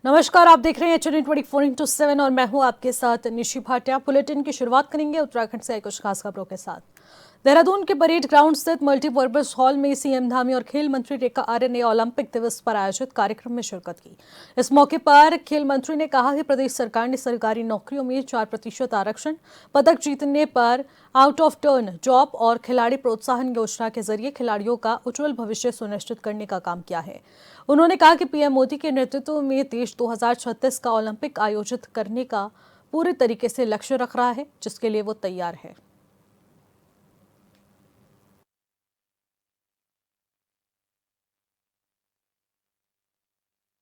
नमस्कार, आप देख रहे हैं एचएन 24/7 और मैं हूं आपके साथ निशी भाटिया। बुलेटिन की शुरुआत करेंगे उत्तराखंड से कुछ खास खबरों के साथ। देहरादून के परेड ग्राउंड स्थित मल्टीपर्पज हॉल में सीएम धामी और खेल मंत्री रेखा आर्य ने ओलंपिक दिवस पर आयोजित कार्यक्रम में शिरकत की। इस मौके पर खेल मंत्री ने कहा कि प्रदेश सरकार ने सरकारी नौकरियों में 4% आरक्षण, पदक जीतने पर आउट ऑफ टर्न जॉब और खिलाड़ी प्रोत्साहन योजना के जरिए खिलाड़ियों का उज्जवल भविष्य सुनिश्चित करने का काम किया है। उन्होंने कहा कि पीएम मोदी के नेतृत्व में देश 2036 का ओलंपिक आयोजित करने का पूरे तरीके से लक्ष्य रख रहा है, जिसके लिए वो तैयार है।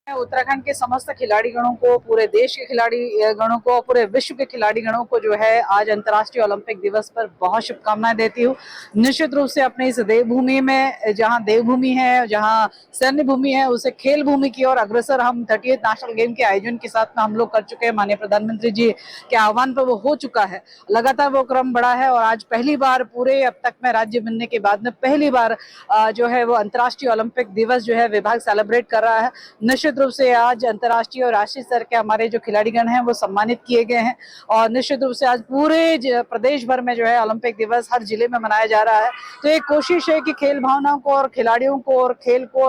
उत्तराखंड के समस्त खिलाड़ी गणों को, पूरे देश के खिलाड़ी गणों को, पूरे विश्व के खिलाड़ी गणों को जो है आज अंतर्राष्ट्रीय ओलंपिक दिवस पर बहुत शुभकामनाएं देती हूँ। निश्चित रूप से अपने इस देवभूमि में, जहां देवभूमि है, जहां सैन्य भूमि है, उसे खेल भूमि की ओर अग्रसर हम 38 नेशनल गेम के आयोजन के साथ में हम लोग कर चुके हैं। माननीय प्रधानमंत्री जी के आह्वान पर वो हो चुका है। लगातार वो क्रम बढ़ा है और आज पहली बार पूरे अब तक में राज्य बनने के बाद में पहली बार जो है वो अंतर्राष्ट्रीय ओलंपिक दिवस जो है विभाग सेलिब्रेट कर रहा है। निश्चित रूप से आज अंतर्राष्ट्रीय और राष्ट्रीय स्तर के हमारे जो खिलाड़ीगण हैं वो सम्मानित किए गए हैं और निश्चित रूप से आज पूरे प्रदेश भर में जो है ओलंपिक दिवस हर जिले में मनाया जा रहा है। तो एक कोशिश है कि खेल भावनाओं को और खिलाड़ियों को और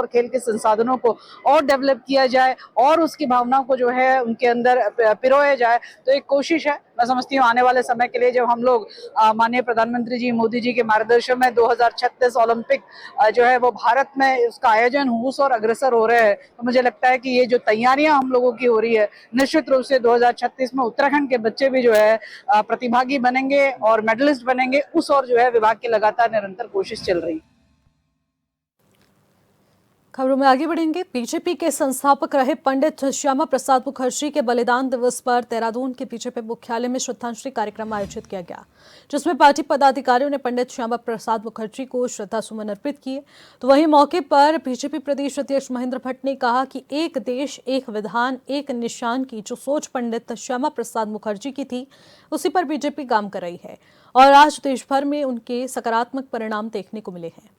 खेल के संसाधनों को और डेवलप किया जाए और उसकी भावनाओं को जो है उनके अंदर पिरोया जाए। तो एक कोशिश है। मैं समझती हूँ आने वाले समय के लिए जब हम लोग माननीय प्रधानमंत्री जी मोदी जी के मार्गदर्शन में 2036 ओलंपिक जो है वो भारत में उसका आयोजन हुस और अग्रसर हो रहे हैं, तो मुझे लगता है कि ये जो तैयारियां हम लोगों की हो रही है, निश्चित रूप से 2036 में उत्तराखंड के बच्चे भी जो है प्रतिभागी बनेंगे और मेडलिस्ट बनेंगे। उस और जो है विभाग की लगातार निरंतर कोशिश चल रही है। खबरों में आगे बढ़ेंगे। बीजेपी के संस्थापक रहे पंडित श्यामा प्रसाद मुखर्जी के बलिदान दिवस पर देहरादून के बीजेपी मुख्यालय में श्रद्धांजलि कार्यक्रम आयोजित किया गया, जिसमें पार्टी पदाधिकारियों ने पंडित श्यामा प्रसाद मुखर्जी को श्रद्धा सुमन अर्पित किए। तो वहीं मौके पर बीजेपी प्रदेश अध्यक्ष महेंद्र भट्ट ने कहा कि एक देश एक विधान एक निशान की जो सोच पंडित श्यामा प्रसाद मुखर्जी की थी, उसी पर बीजेपी काम कर रही है और आज देश भर में उनके सकारात्मक परिणाम देखने को मिले हैं।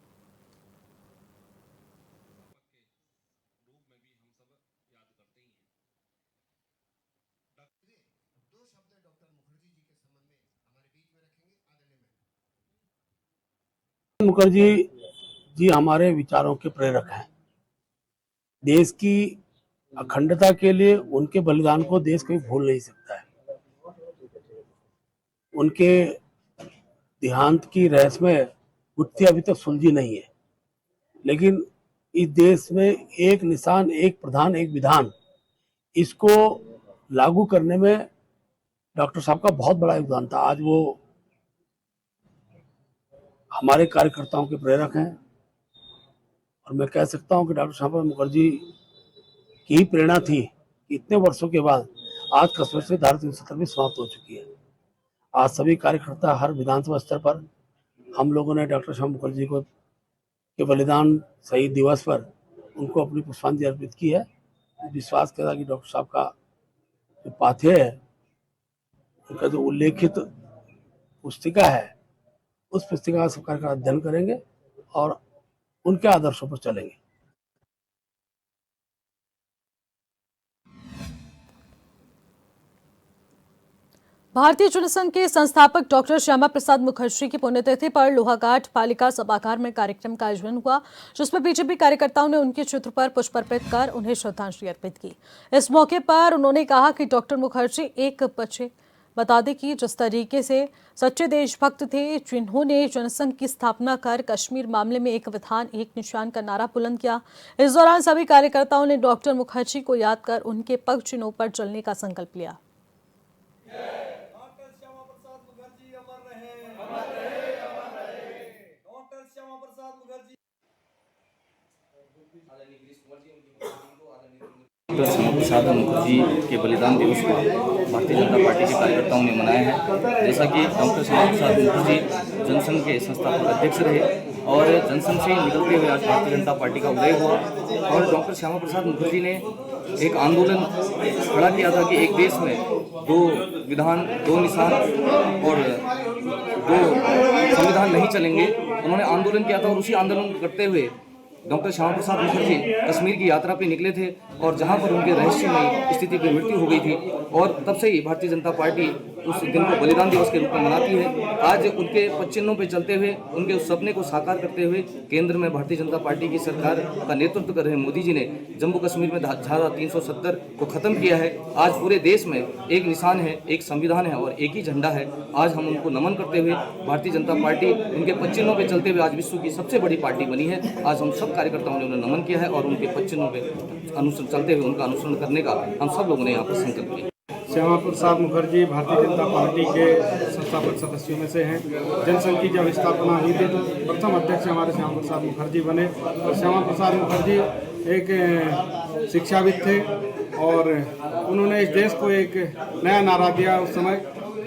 मुखर्जी जी हमारे विचारों के प्रेरक हैं। देश की अखंडता के लिए उनके बलिदान को देश कभी भूल नहीं सकता है। उनके देहांत की रहस्यमय गुत्थी अभी तक सुलझी नहीं है, लेकिन इस देश में एक निशान एक प्रधान एक विधान, इसको लागू करने में डॉक्टर साहब का बहुत बड़ा योगदान था। आज वो हमारे कार्यकर्ताओं के प्रेरक हैं और मैं कह सकता हूं कि डॉक्टर श्यामा प्रसाद मुखर्जी की ही प्रेरणा थी कि इतने वर्षों के बाद आज कसरत से धारा 370 भी समाप्त हो चुकी है। आज सभी कार्यकर्ता हर विधानसभा स्तर पर हम लोगों ने डॉक्टर श्यामा मुखर्जी को के बलिदान शहीद दिवस पर उनको अपनी पुष्पांजलि अर्पित की है। विश्वास करा कि डॉक्टर साहब का जो पाथेय है, उनका जो उल्लेखित पुस्तिका है, उस पुस्तिका का सब का अध्ययन करेंगे और उनके आदर्शों पर चलेंगे। भारतीय जनसंघ के संस्थापक डॉक्टर श्यामा प्रसाद मुखर्जी की पुण्यतिथि पर लोहाघाट पालिका सभागार में कार्यक्रम का आयोजन हुआ, जिसमें बीजेपी कार्यकर्ताओं ने उनके चित्र पर पुष्प अर्पित कर उन्हें श्रद्धांजलि अर्पित की। इस मौके पर उन्होंने कहा कि डॉक्टर मुखर्जी एक बच्चे बता दें कि जिस तरीके से सच्चे देशभक्त थे, जिन्होंने जनसंघ की स्थापना कर कश्मीर मामले में एक विधान एक निशान का नारा बुलंद किया। इस दौरान सभी कार्यकर्ताओं ने डॉक्टर मुखर्जी को याद कर उनके पग चिन्हों पर चलने का संकल्प लिया। डॉक्टर श्यामा प्रसाद मुखर्जी के बलिदान दिवस को भारतीय जनता पार्टी के कार्यकर्ताओं ने मनाया है। जैसा कि डॉक्टर श्यामा प्रसाद मुखर्जी जनसंघ के संस्थापक अध्यक्ष रहे और जनसंघ से निकलते हुए आज भारतीय जनता पार्टी का उदय हुआ और डॉक्टर श्यामा प्रसाद मुखर्जी ने एक आंदोलन खड़ा किया था कि एक देश में दो विधान दो निशान और दो संविधान नहीं चलेंगे। उन्होंने आंदोलन किया था और उसी आंदोलन को करते हुए डॉक्टर श्यामा प्रसाद मुखर्जी कश्मीर की यात्रा पे निकले थे और जहां पर उनके रहस्यमय स्थिति पर मृत्यु हो गई थी, और तब से ही भारतीय जनता पार्टी उस दिन को बलिदान दिवस के रूप में मनाती है। आज उनके पदचिन्हों पर चलते हुए, उनके उस सपने को साकार करते हुए केंद्र में भारतीय जनता पार्टी की सरकार का नेतृत्व कर रहे मोदी जी ने जम्मू कश्मीर में धारा 370 को खत्म किया है। आज पूरे देश में एक निशान है, एक संविधान है और एक ही झंडा है। आज हम उनको नमन करते हुए भारतीय जनता पार्टी उनके पदचिन्हों पे चलते हुए आज विश्व की सबसे बड़ी पार्टी बनी है। आज हम सब कार्यकर्ताओं ने उन्हें नमन किया है और उनके पदचिन्हों पे अनुसरण चलते हुए उनका अनुसरण करने का हम सब लोगों ने यहाँ पर संकल्प लिया। श्यामा प्रसाद मुखर्जी भारतीय जनता पार्टी के संस्थापक सदस्यों में से हैं। जनसंघ की जब स्थापना हुई थी तो प्रथम अध्यक्ष हमारे श्यामा प्रसाद मुखर्जी बने, और श्यामा प्रसाद मुखर्जी एक शिक्षाविद थे और उन्होंने इस देश को एक नया नारा दिया उस समय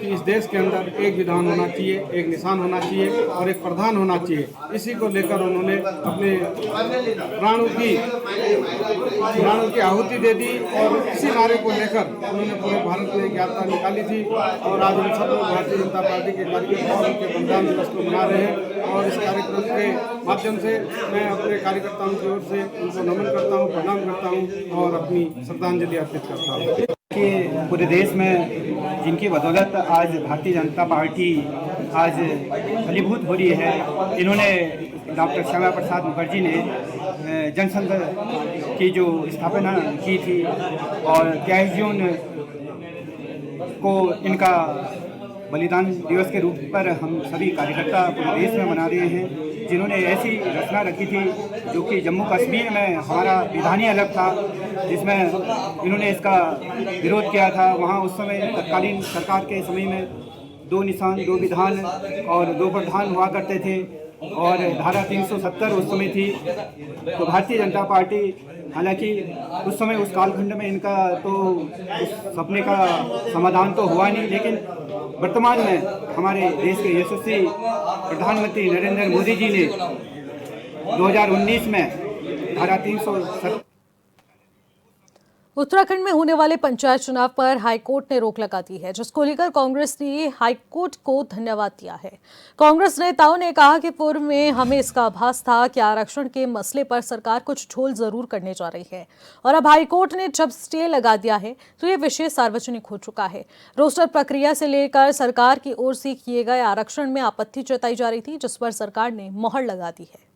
कि इस देश के अंदर एक विधान होना चाहिए, एक निशान होना चाहिए और एक प्रधान होना चाहिए। इसी को लेकर उन्होंने अपने प्राणों की आहुति दे दी और इसी नारे को लेकर उन्होंने पूरे भारत में एक यात्रा निकाली थी। और आज हम सब लोग भारतीय जनता पार्टी के कार्यकर्ता उनके बलिदान दिवस को मना रहे हैं और इस कार्यक्रम के माध्यम से मैं अपने कार्यकर्ताओं की ओर से उनको नमन करता हूँ, प्रणाम करता हूँ और अपनी श्रद्धांजलि अर्पित करता हूँ कि पूरे देश में जिनकी बदौलत आज भारतीय जनता पार्टी आज फलीभूत हो रही है, इन्होंने डॉक्टर श्यामा प्रसाद मुखर्जी ने जनसंघ की जो स्थापना की थी और 23 जून को इनका बलिदान दिवस के रूप पर हम सभी कार्यकर्ता पूरे देश में मना रहे हैं, जिन्होंने ऐसी रचना रखी थी जो कि जम्मू कश्मीर में हमारा विधान ही अलग था, जिसमें इन्होंने इसका विरोध किया था। वहाँ उस समय तत्कालीन सरकार के समय में 2 निशान 2 विधान और 2 प्रधान हुआ करते थे और धारा 370 उस समय थी। तो भारतीय जनता पार्टी हालांकि उस समय उस कालखंड में इनका तो उस सपने का समाधान तो हुआ नहीं, लेकिन वर्तमान में हमारे देश के यशस्वी प्रधानमंत्री नरेंद्र मोदी जी ने 2019 में धारा 370 उत्तराखंड में होने वाले पंचायत चुनाव पर हाईकोर्ट ने रोक लगा दी है, जिसको लेकर कांग्रेस ने हाईकोर्ट को धन्यवाद दिया है। कांग्रेस नेताओं ने कहा कि पूर्व में हमें इसका आभास था कि आरक्षण के मसले पर सरकार कुछ झोल जरूर करने जा रही है और अब हाईकोर्ट ने जब स्टे लगा दिया है तो ये विषय सार्वजनिक हो चुका है। रोस्टर प्रक्रिया से लेकर सरकार की ओर से किए गए आरक्षण में आपत्ति जताई जा रही थी, जिस पर सरकार ने मोहर लगा दी है।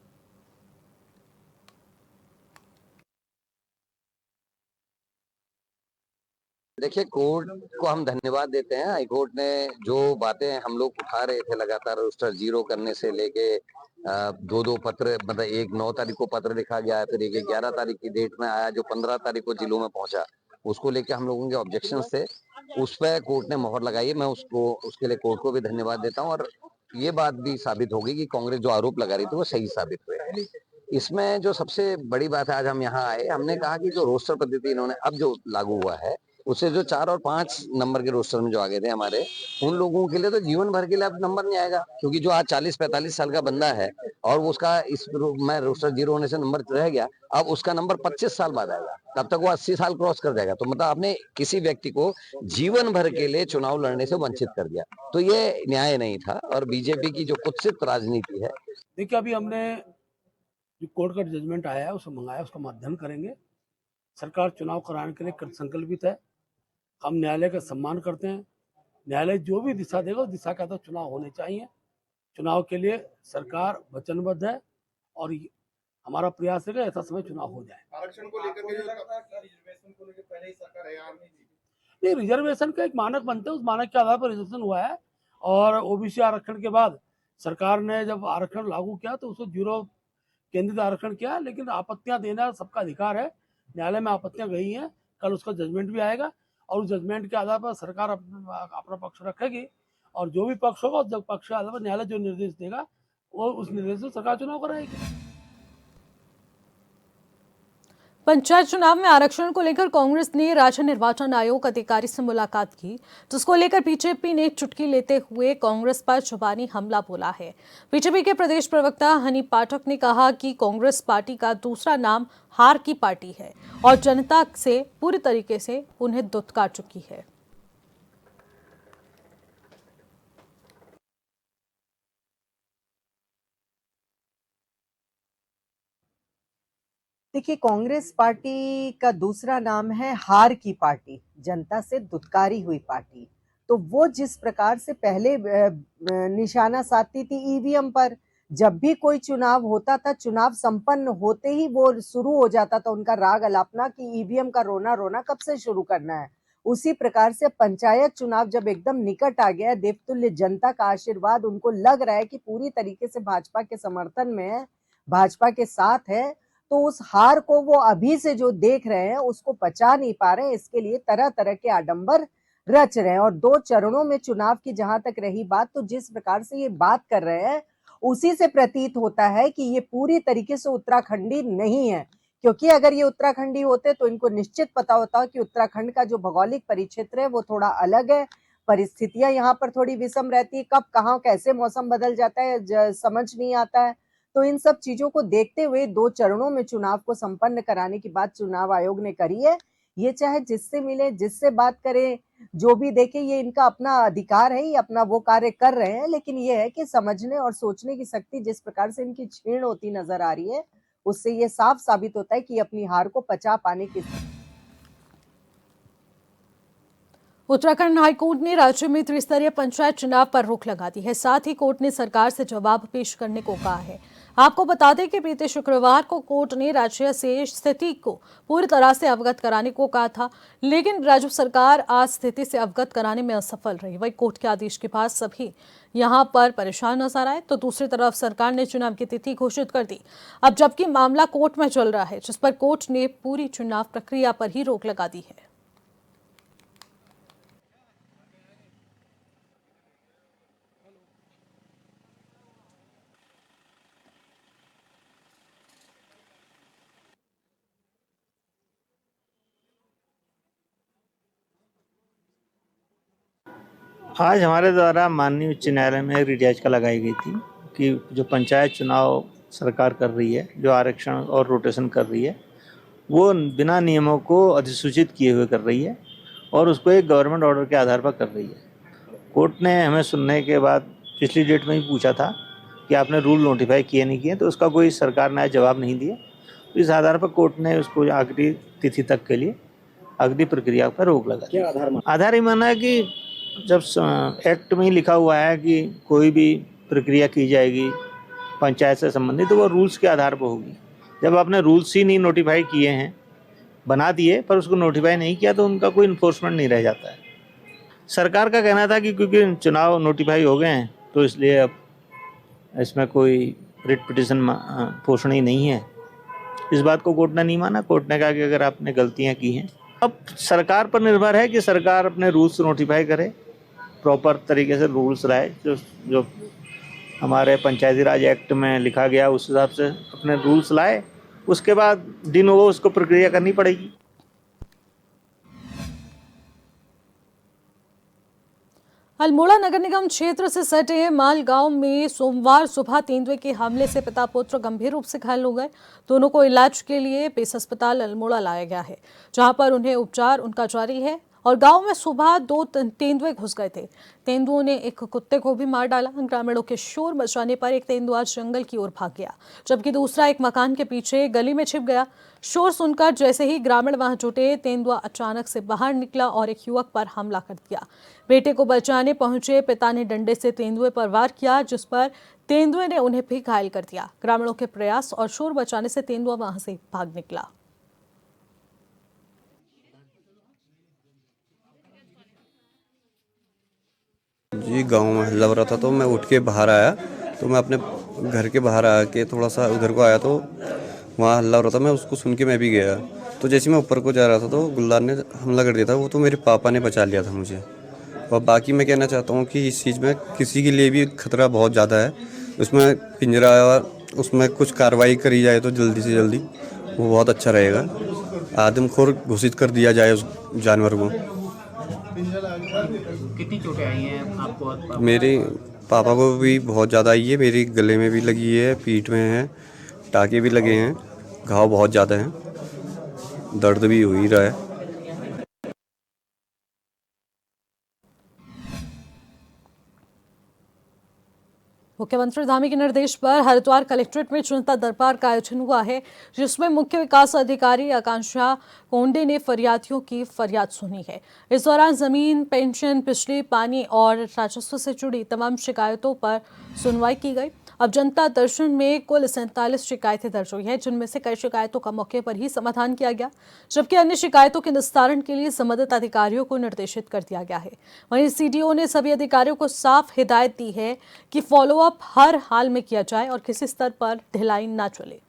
देखिए, कोर्ट को हम धन्यवाद देते हैं। हाई कोर्ट ने जो बातें हम लोग उठा रहे थे लगातार, रोस्टर जीरो करने से लेके 2-2 पत्र, मतलब एक 9 तारीख को पत्र लिखा गया, फिर एक 11 तारीख की डेट में आया जो 15 तारीख को जिलों में पहुंचा, उसको लेके हम लोगों के ऑब्जेक्शंस थे, उस पर कोर्ट ने मोहर लगाई है। मैं उसके लिए कोर्ट को भी धन्यवाद देता हूँ और ये बात भी साबित हो गई कि कांग्रेस जो आरोप लगा रही थी वो सही साबित हुए हैं। इसमें जो सबसे बड़ी बात है, आज हम यहाँ आए, हमने कहा कि जो रोस्टर पद्धति इन्होंने अब जो लागू हुआ है उससे जो 4 और 5 नंबर के रोस्टर में जो आगे थे हमारे, उन लोगों के लिए तो जीवन भर के लिए अब नंबर नहीं आएगा, क्योंकि जो आज 40-45 साल का बंदा है और उसका इस में रोस्टर जीरो होने से नंबर रह गया, अब उसका नंबर 25 साल बाद आएगा, तब तक वो 80 साल क्रॉस कर जाएगा। तो मतलब आपने किसी व्यक्ति को जीवन भर के लिए चुनाव लड़ने से वंचित कर दिया, तो ये न्याय नहीं था और बीजेपी की जो कुत्सित राजनीति है। देखिए, अभी हमने जो कोर्ट का जजमेंट आया है उसे मंगाया, उसका अध्ययन करेंगे। सरकार चुनाव कराने के लिए संकल्पित है। हम न्यायालय का सम्मान करते हैं। न्यायालय जो भी दिशा देगा उस दिशा का तो चुनाव होने चाहिए। चुनाव के लिए सरकार वचनबद्ध है और हमारा प्रयास है कि ऐसा समय चुनाव हो जाए। आरक्षण को लेकर के रिजर्वेशन को लेकर पहले ही सरकार तैयार नहीं थी। नहीं, रिजर्वेशन का एक मानक बनता है, उस मानक के आधार पर रिजर्वेशन हुआ है और ओबीसी आरक्षण के बाद सरकार ने जब आरक्षण लागू किया तो उसको जीरो केंद्रित आरक्षण किया, लेकिन आपत्तियां देना सबका अधिकार है। न्यायालय में आपत्तियां गई हैं, कल उसका जजमेंट भी आएगा और उस जजमेंट के आधार पर सरकार अपना पक्ष रखेगी और जो भी पक्ष होगा उस पक्ष के आधार पर न्यायालय जो निर्देश देगा वो उस निर्देश से सरकार चुनाव कराएगी। पंचायत चुनाव में आरक्षण को लेकर कांग्रेस ने राज्य निर्वाचन आयोग अधिकारी से मुलाकात की, जिसको लेकर बीजेपी ने चुटकी लेते हुए कांग्रेस पर जुबानी हमला बोला है। बीजेपी के प्रदेश प्रवक्ता हनी पाठक ने कहा कि कांग्रेस पार्टी का दूसरा नाम हार की पार्टी है और जनता से पूरी तरीके से उन्हें दुत्कार चुकी है। देखिए, कांग्रेस पार्टी का दूसरा नाम है हार की पार्टी, जनता से दुत्कारी हुई पार्टी। तो वो जिस प्रकार से पहले निशाना साधती थी ईवीएम पर, जब भी कोई चुनाव होता था, चुनाव संपन्न होते ही वो शुरू हो जाता था उनका राग अलापना कि ईवीएम का रोना रोना कब से शुरू करना है। उसी प्रकार से पंचायत चुनाव जब एकदम निकट आ गया, देवतुल्य जनता का आशीर्वाद उनको लग रहा है कि पूरी तरीके से भाजपा के समर्थन में है, भाजपा के साथ है, तो उस हार को वो अभी से जो देख रहे हैं उसको पचा नहीं पा रहे हैं। इसके लिए तरह तरह के आडंबर रच रहे हैं। और 2 चरणों में चुनाव की जहां तक रही बात, तो जिस प्रकार से ये बात कर रहे हैं उसी से प्रतीत होता है कि ये पूरी तरीके से उत्तराखंडी नहीं है। क्योंकि अगर ये उत्तराखंडी होते तो इनको निश्चित पता होता कि उत्तराखंड का जो भौगोलिक परिक्षेत्र है वो थोड़ा अलग है, परिस्थितियां यहाँ पर थोड़ी विषम रहती है, कब कहाँ कैसे मौसम बदल जाता है समझ नहीं आता है। तो इन सब चीजों को देखते हुए 2 चरणों में चुनाव को संपन्न कराने की बात चुनाव आयोग ने करी है। ये चाहे जिससे मिले, जिससे बात करें, जो भी देखे, ये इनका अपना अधिकार है, ये अपना वो कार्य कर रहे हैं। लेकिन ये है कि समझने और सोचने की शक्ति जिस प्रकार से इनकी क्षीण होती नजर आ रही है, उससे ये साफ साबित होता है कि अपनी हार को पचा पाने की। उत्तराखंड हाईकोर्ट ने राज्य में त्रिस्तरीय पंचायत चुनाव पर रोक लगा दी है। साथ ही कोर्ट ने सरकार से जवाब पेश करने को कहा है। आपको बता दें कि बीते शुक्रवार को कोर्ट ने राज्य से स्थिति को पूरी तरह से अवगत कराने को कहा था, लेकिन राज्य सरकार आज स्थिति से अवगत कराने में असफल रही। वही कोर्ट के आदेश के बाद सभी यहां पर परेशान नजर आए, तो दूसरी तरफ सरकार ने चुनाव की तिथि घोषित कर दी। अब जबकि मामला कोर्ट में चल रहा है, जिस पर कोर्ट ने पूरी चुनाव प्रक्रिया पर ही रोक लगा दी है। आज हमारे द्वारा माननीय उच्च न्यायालय में एक रिट याचिका लगाई गई थी कि जो पंचायत चुनाव सरकार कर रही है, जो आरक्षण और रोटेशन कर रही है, वो बिना नियमों को अधिसूचित किए हुए कर रही है और उसको एक गवर्नमेंट ऑर्डर के आधार पर कर रही है। कोर्ट ने हमें सुनने के बाद पिछली डेट में ही पूछा था कि आपने रूल नोटिफाई किए नहीं किए, तो उसका कोई सरकार ने जवाब नहीं दिया। तो इस आधार पर कोर्ट ने उसको आखिरी तिथि तक के लिए अगली प्रक्रिया पर रोक लगा दी। आधार ही माना है कि जब एक्ट में ही लिखा हुआ है कि कोई भी प्रक्रिया की जाएगी पंचायत से संबंधित, तो वो रूल्स के आधार पर होगी। जब आपने रूल्स ही नहीं नोटिफाई किए हैं, बना दिए पर उसको नोटिफाई नहीं किया, तो उनका कोई इन्फोर्समेंट नहीं रह जाता है। सरकार का कहना था कि क्योंकि चुनाव नोटिफाई हो गए हैं तो इसलिए अब इसमें कोई रिट पिटिशन पोषण ही नहीं है। इस बात को कोर्ट ने नहीं माना। कोर्ट ने कहा कि अगर आपने गलतियां की हैं, अब सरकार पर निर्भर है कि सरकार अपने रूल्स नोटिफाई करे, प्रॉपर तरीके से रूल्स लाए, जो हमारे पंचायती राज एक्ट में लिखा गया उस हिसाब से अपने रूल्स लाए। उसके बाद दिन वो उसको प्रक्रिया करनी पड़ेगी। अल्मोड़ा नगर निगम क्षेत्र से सटे माल गांव में सोमवार सुबह तेंदुए के हमले से पिता पुत्र गंभीर रूप से घायल हो गए। दोनों को इलाज के लिए पेस अस्पताल अल्मोड़ा लाया गया है, जहां पर उन्हें उपचार उनका जारी है। और गांव में सुबह 2 तेंदुए घुस गए थे। तेंदुओं ने एक कुत्ते को भी मार डाला। ग्रामीणों के शोर मचाने पर एक तेंदुआ जंगल की ओर भाग गया, जबकि दूसरा एक मकान के पीछे गली में छिप गया। शोर सुनकर जैसे ही ग्रामीण वहां जुटे, तेंदुआ अचानक से बाहर निकला और एक युवक पर हमला कर दिया। बेटे को बचाने पहुंचे पिता ने डंडे से तेंदुए पर वार किया, जिस पर तेंदुए ने उन्हें भी घायल कर दिया। ग्रामीणों के प्रयास और शोर बचाने से तेंदुआ वहां से भाग निकला। जी, गांव में हल्ला हो रहा था तो मैं उठ के बाहर आया। तो मैं अपने घर के बाहर आके थोड़ा सा उधर को आया तो वहाँ हल्ला हो रहा था। मैं उसको सुन के मैं भी गया। तो जैसे मैं ऊपर को जा रहा था तो गुलदार ने हमला कर दिया था। वो तो मेरे पापा ने बचा लिया था मुझे। और बाकी मैं कहना चाहता हूँ कि इस चीज़ में किसी के लिए भी खतरा बहुत ज़्यादा है। उसमें पिंजरा उसमें कुछ कार्रवाई करी जाए तो जल्दी से जल्दी वो बहुत अच्छा रहेगा। आदमखोर घोषित कर दिया जाए उस जानवर को। कितनी चोटें आई हैं आपको और मेरे पापा को भी बहुत ज़्यादा आई है। मेरे गले में भी लगी है, पीठ में है, टाँके भी लगे हैं, घाव बहुत ज़्यादा हैं, दर्द भी हो ही रहा है। मुख्यमंत्री धामी के निर्देश पर हरिद्वार कलेक्ट्रेट में जनता दरबार का आयोजन हुआ है, जिसमें मुख्य विकास अधिकारी आकांक्षा कोंडे ने फरियादियों की फरियाद सुनी है। इस दौरान जमीन, पेंशन, बिजली, पानी और राजस्व से जुड़ी तमाम शिकायतों पर सुनवाई की गई। अब जनता दर्शन में कुल 47 शिकायतें दर्ज हुई है, जिनमें से कई शिकायतों का मौके पर ही समाधान किया गया, जबकि अन्य शिकायतों के निस्तारण के लिए संबंधित अधिकारियों को निर्देशित कर दिया गया है। वहीं सीडीओ ने सभी अधिकारियों को साफ हिदायत दी है कि फॉलोअप हर हाल में किया जाए और किसी स्तर पर ढिलाई न चले।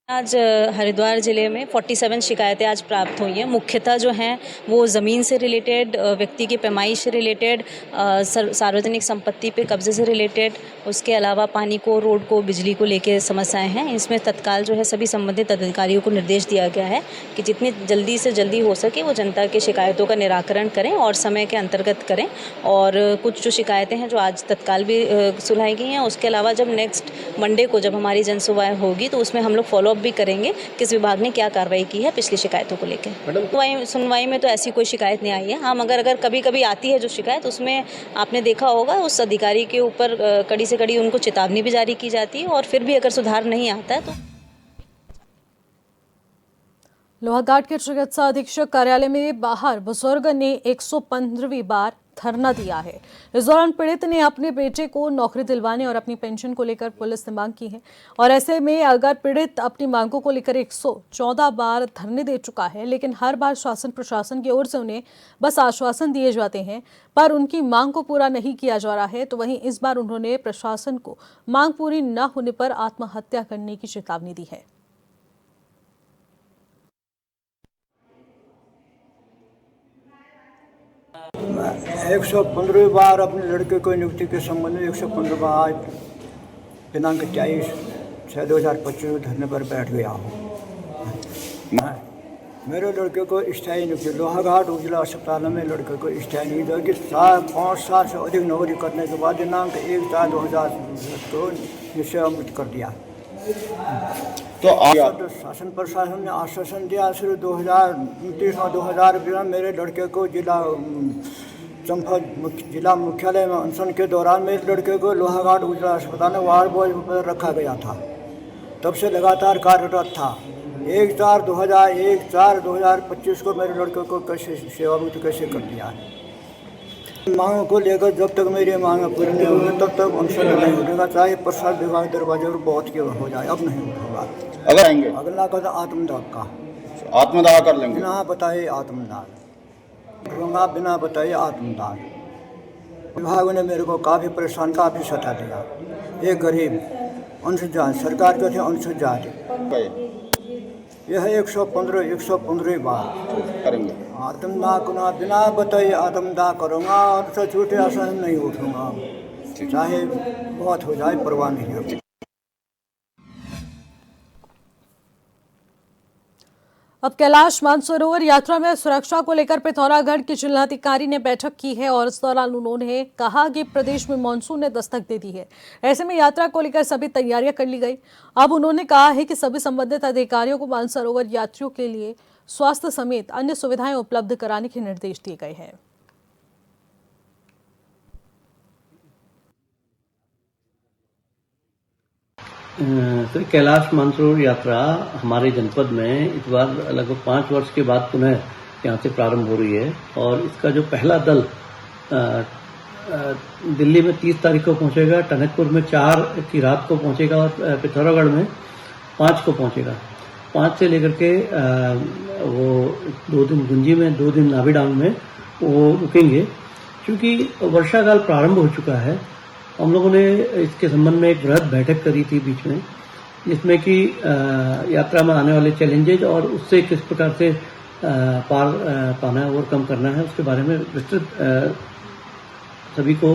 आज हरिद्वार ज़िले में 47 शिकायतें आज प्राप्त हुई हैं। मुख्यतः जो हैं वो ज़मीन से रिलेटेड, व्यक्ति की पैमाइश से रिलेटेड, सार्वजनिक संपत्ति पे कब्जे से रिलेटेड, उसके अलावा पानी को, रोड को, बिजली को लेके समस्याएं हैं। इसमें तत्काल जो है सभी संबंधित अधिकारियों को निर्देश दिया गया है कि जितनी जल्दी से जल्दी हो सके वो जनता के शिकायतों का निराकरण करें और समय के अंतर्गत करें। और कुछ जो शिकायतें हैं जो आज तत्काल भी सुनाई गई हैं, उसके अलावा जब नेक्स्ट मंडे को जब हमारी जनसुनवाई होगी तो उसमें हम लोग फॉलोअप भी करेंगे किस विभाग ने क्या कार्रवाई की है पिछली शिकायतों को लेकर। सुनवाई में तो ऐसी कोई शिकायत नहीं आई है। हाँ, मगर कभी कभी आती है जो शिकायत, उसमें आपने देखा होगा उस अधिकारी के ऊपर कड़ी से कड़ी उनको चेतावनी भी जारी की जाती है और फिर भी अगर सुधार नहीं आता है तो। लोहाघाट के चिकित्सा अधीक्षक कार्यालय में बाहर बुजुर्ग ने 115वीं बार धरना दिया है। इस दौरान पीड़ित ने अपने बेटे को नौकरी दिलवाने और अपनी पेंशन को लेकर पुलिस से मांग की है। और ऐसे में अगर पीड़ित अपनी मांगों को लेकर 114 बार धरने दे चुका है, लेकिन हर बार शासन प्रशासन की ओर से उन्हें बस आश्वासन दिए जाते हैं पर उनकी मांग को पूरा नहीं किया जा रहा है, तो वहीं इस बार उन्होंने प्रशासन को मांग पूरी न होने पर आत्महत्या करने की चेतावनी दी है। मैं 115 बार अपने लड़के को नियुक्ति के संबंध में 115 बार आज दिनांक 23/6/2025 धरने पर बैठ गया हूँ। मेरे लड़के को स्थायी नियुक्ति लोहाघाट उपजिला अस्पताल में लड़के को स्थायी नियुक्ति 5 साल से अधिक नौकरी करने के बाद दिनांक 1/4/2020 को निश्चय मृत कर दिया। तो शासन प्रशासन ने आश्वासन दिया सिर्फ 2029 और 2020 मेरे लड़के को चंपा जिला मुख्यालय में अनशन के दौरान मेरे लड़के को लोहाघाट उपजिला अस्पताल में वार्ड बॉय पर रखा गया था। तब से लगातार कार्यरत था। 1/4/2025 को मेरे लड़के को कैसे सेवामुक्त कैसे कर दिया है। मांगों को लेकर जब तक मेरी मांग पूरी नहीं होगी तब तक अनशन नहीं उठेगा, चाहे प्रसाद विभाग दरवाजे पर बहुत के हो जाए। अब नहीं उठेगा। अगर आएंगे अगला कदम आत्मदाह का। आत्मदाह कर लेंगे बिना बताए आत्मदाह करूँगा, बिना बताए आत्मदाह। विभाग ने मेरे को काफ़ी परेशान, काफ़ी सता दिया। एक गरीब अनुसूचित सरकार के थे अनुसूचित जाति, यह 115 बार करेंगे आत्मदाह करना, बिना बताए आत्मदाह करूँगा और से झूठे आसन नहीं उठूँगा, चाहे बहुत हो जाए परवाह नहीं है। अब कैलाश मानसरोवर यात्रा में सुरक्षा को लेकर पिथौरागढ़ के जिलाधिकारी ने बैठक की है और इस दौरान उन्होंने कहा कि प्रदेश में मानसून ने दस्तक दे दी है। ऐसे में यात्रा को लेकर सभी तैयारियां कर ली गई। अब उन्होंने कहा है कि सभी संबंधित अधिकारियों को मानसरोवर यात्रियों के लिए स्वास्थ्य समेत अन्य सुविधाएं उपलब्ध कराने के निर्देश दिए गए हैं। सर, कैलाश मानसरोवर यात्रा हमारे जनपद में इस बार लगभग 5 वर्ष के बाद पुनः यहाँ से प्रारंभ हो रही है और इसका जो पहला दल दिल्ली में 30 तारीख को पहुंचेगा, टनकपुर में 4 की रात को पहुंचेगा और पिथौरागढ़ में 5 को पहुंचेगा। 5 से लेकर के वो 2 दिन गुंजी में, 2 दिन नाभिडांग में वो रुकेंगे। क्योंकि वर्षा काल प्रारंभ हो चुका है, हम लोगों ने इसके संबंध में एक बृहद बैठक करी थी बीच में, जिसमें कि यात्रा में आने वाले चैलेंजेज और उससे किस प्रकार से पार पाना है, ओवरकम करना है, उसके बारे में विस्तृत सभी को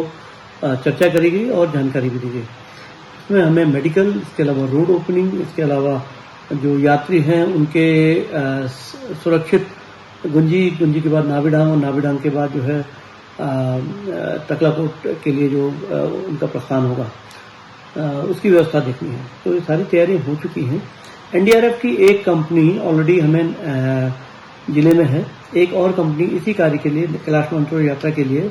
चर्चा करी गई और जानकारी भी दी गई। इसमें हमें मेडिकल, इसके अलावा रोड ओपनिंग, इसके अलावा जो यात्री हैं उनके सुरक्षित गुंजी के बाद नाभिडांग और नाभिडांग के बाद जो है तकलाकोट के लिए जो उनका प्रस्थान होगा, उसकी व्यवस्था देखनी है। तो ये सारी तैयारियां हो चुकी हैं। एनडीआरएफ की एक कंपनी ऑलरेडी हमें जिले में है। एक और कंपनी इसी कार्य के लिए, कैलाश मानसरोवर यात्रा के लिए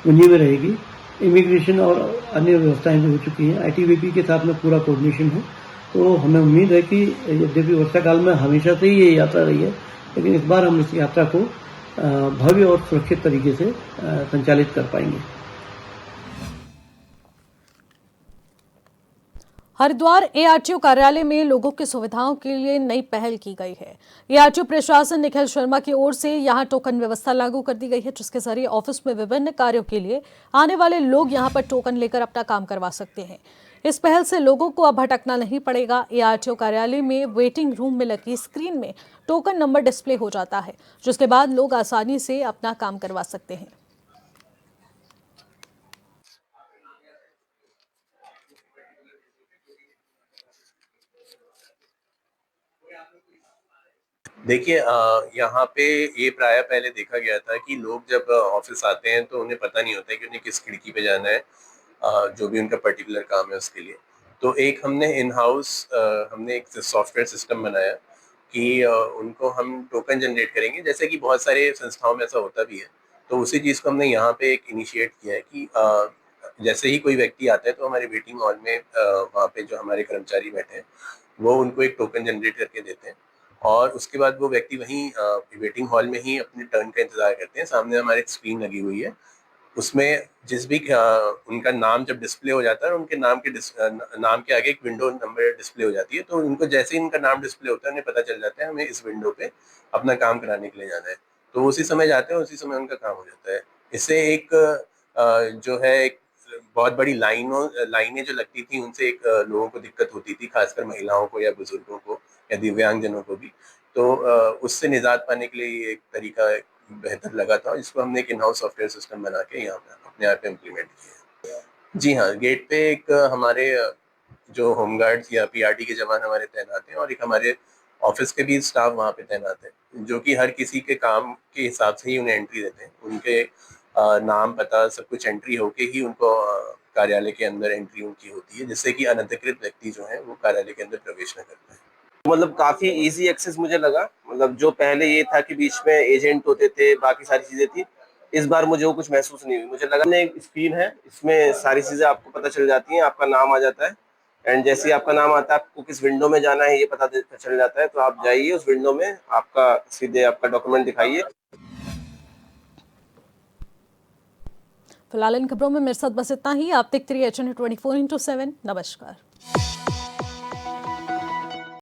गुंजी में रहेगी। इमिग्रेशन और अन्य व्यवस्थाएं भी हो चुकी हैं। ITBP के साथ में पूरा कोऑर्डिनेशन है। तो हमें उम्मीद है कि यद्यपि वर्षा काल में हमेशा से ही ये यात्रा रही है, लेकिन इस बार हम इस यात्रा को भव्य और सुरक्षित तरीके से संचालित कर पाएंगे। हरिद्वार ARTO कार्यालय में लोगों की सुविधाओं के लिए नई पहल की गई है। ARTO प्रशासन निखिल शर्मा की ओर से यहां टोकन व्यवस्था लागू कर दी गई है, जिसके जरिए ऑफिस में विभिन्न कार्यों के लिए आने वाले लोग यहां पर टोकन लेकर अपना काम करवा सकते हैं। इस पहल से लोगों को अब भटकना नहीं पड़ेगा। ARTO कार्यालय में वेटिंग रूम में लगी स्क्रीन में टोकन नंबर डिस्प्ले हो जाता है, जिसके बाद लोग आसानी से अपना काम करवा सकते हैं। देखिए यहाँ पे ये प्राय पहले देखा गया था कि लोग जब ऑफिस आते हैं तो उन्हें पता नहीं होता है कि उन्हें किस खिड़की पे जाना है, जो भी उनका पर्टिकुलर काम है उसके लिए। तो एक हमने इन हाउस हमने एक सॉफ्टवेयर सिस्टम बनाया कि उनको हम टोकन जनरेट करेंगे, जैसे कि बहुत सारे संस्थाओं में ऐसा होता भी है। तो उसी चीज़ को हमने यहाँ पे एक इनिशिएट किया है कि जैसे ही कोई व्यक्ति आता है तो हमारे वेटिंग हॉल में वहाँ पे जो हमारे कर्मचारी बैठे हैं वो उनको एक टोकन जनरेट करके देते हैं, और उसके बाद वो व्यक्ति वहीं वेटिंग हॉल में ही अपने टर्न का इंतज़ार करते हैं। सामने हमारे एक स्क्रीन लगी हुई है, उसमें जिस भी उनका नाम जब डिस्प्ले हो जाता है, उनके नाम के आगे एक विंडो नंबर डिस्प्ले हो जाती है। तो उनको जैसे ही उनका नाम डिस्प्ले होता है उन्हें पता चल जाता है हमें इस विंडो पे अपना काम कराने के लिए जाना है। तो उसी समय जाते हैं, उसी समय उनका काम हो जाता है। इससे एक जो है एक बहुत बड़ी लाइनें जो लगती थी उनसे एक लोगों को दिक्कत होती थी, खासकर महिलाओं को या बुजुर्गों को या दिव्यांगजनों को भी। तो उससे निजात पाने के लिए ये एक तरीका बेहतर लगा था, जिसको हमने एक इन हाउस सॉफ्टवेयर सिस्टम बना के यहाँ पे अपने आप इम्प्लीमेंट किया। जी हाँ, गेट पे एक हमारे जो होमगार्ड्स या PRT के जवान हमारे तैनात हैं, और एक हमारे ऑफिस के भी स्टाफ वहाँ पे तैनात है, जो कि हर किसी के काम के हिसाब से ही उन्हें एंट्री देते हैं। उनके नाम पता सब कुछ एंट्री होके ही उनको कार्यालय के अंदर एंट्री उनकी होती है, जिससे कि अनधिकृत व्यक्ति जो है वो कार्यालय के अंदर प्रवेश न कर पाए। मतलब काफी इजी एक्सेस मुझे लगा। मतलब जो पहले ये था कि बीच में एजेंट होते थे, बाकी सारी चीजें थी, इस बार मुझे वो कुछ महसूस नहीं हुई। मुझे लगा एक स्क्रीन है, इसमें सारी चीजें आपको पता चल जाती हैं, आपका नाम आ जाता है, एंड जैसे ही आपका नाम आता है आपको किस विंडो में जाना है ये पता चल जाता है। तो आप जाइए उस विंडो में, आपका सीधे आपका डॉक्यूमेंट दिखाइए। फिलहाल इन खबरों में मेरे साथ बस इतना ही। आप देखते रहिए HN 24/7। नमस्कार।